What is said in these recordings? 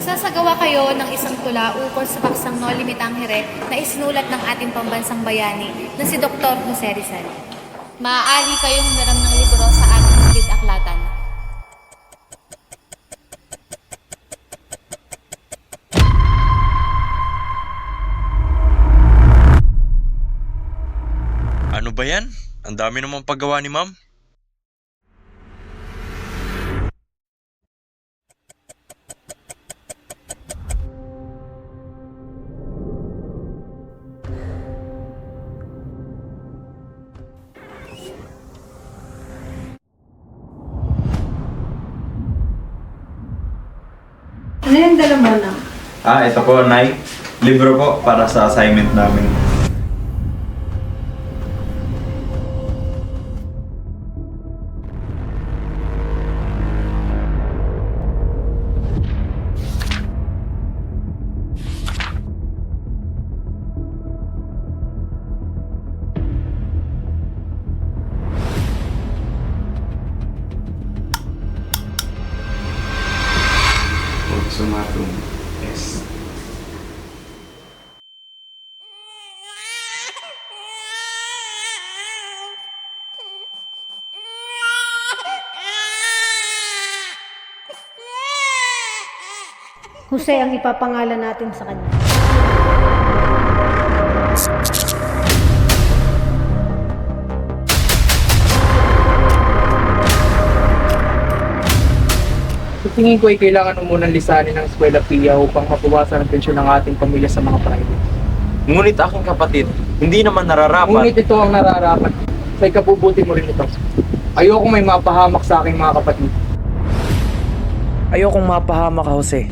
Magsasagawa kayo ng isang tula ukol sa paksang No Limitangere na isinulat ng ating pambansang bayani na si Dr. Jose Rizal. Maaari kayong humiram ng libro sa ating silid aklatan. Ano ba yan? Ang dami namang paggawa ni ma'am. Ano yung dala mo na? Ito po, Nay. Libro po para sa assignment namin. Sumatong S. Jose ang ipapangalan natin sa kanya. Sa tingin ko ay kailangan mo munang lisanin ng eskwela PIA upang mabawasan ang tensyon ng ating pamilya sa mga private. Ngunit aking kapatid, hindi naman nararapat. Ngunit ito ang nararapat sa ikabubuti mo rin ito. Ayokong may mapahamak sa aking mga kapatid. Ayokong mapahamak ka, Jose.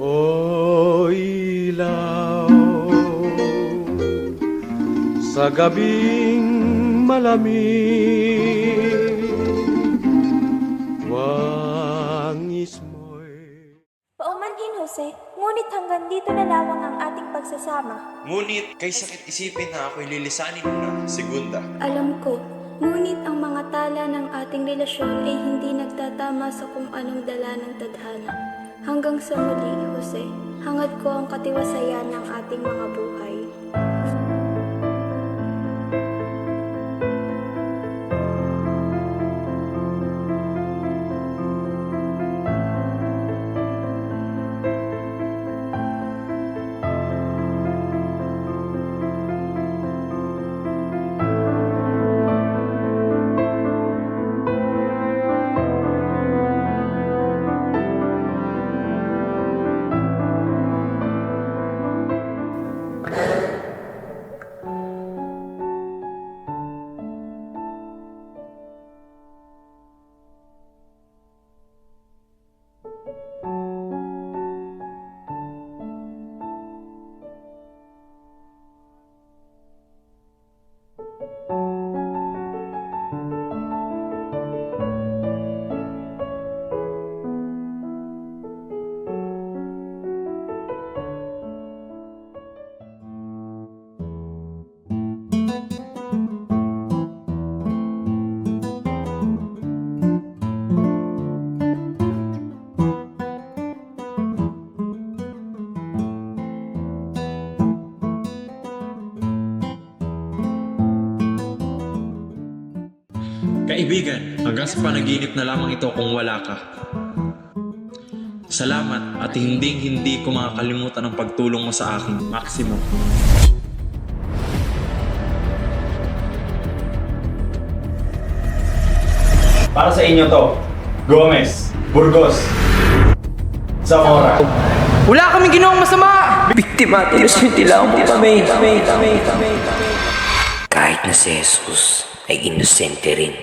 O ilaw sa gabing malamig, wangis mo'y... Paumanhin, Jose, ngunit hanggang dito na lamang ang ating pagsasama. Ngunit kay sakit isipin na ako'y lilisanin mo na, Segunda. Alam ko, ngunit ang mga tala ng ating relasyon ay hindi nagtatama sa kung anong dala ng tadhana. Hanggang sa muli, Jose, hangad ko ang katiwasayan ng ating mga buhay. Kaibigan, hanggang sa panaginip na lamang ito kung wala ka. Salamat at hindi ko makakalimutan ang pagtulong mo sa akin, Maximo. Para sa inyo to, Gomez, Burgos, Zamora. Wala kaming ginawang masama! Biktima, inusintilaan mo kami. Kahit na si Jesus ay inosente rin.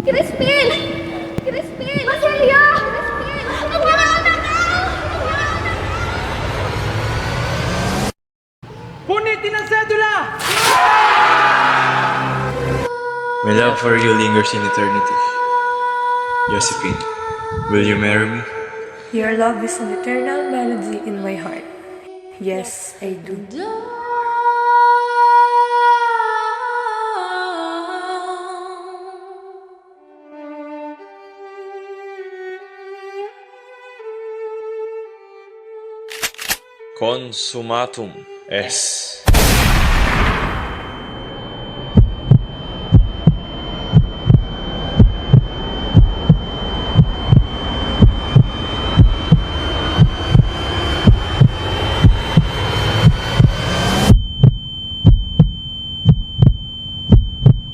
Crispin! Crispin! Basilio! Ang mga anak ko! Punitin ang sedula! My love for you lingers in eternity. Josephine, will you marry me? Your love is an eternal melody in my heart. Yes, I do. Consumatum es.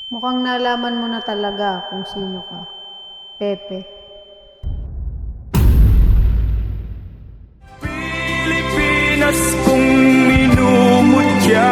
Mukhang nalaman mo na talaga kung sino ka. Pepe. Pilipinas kong minumutya.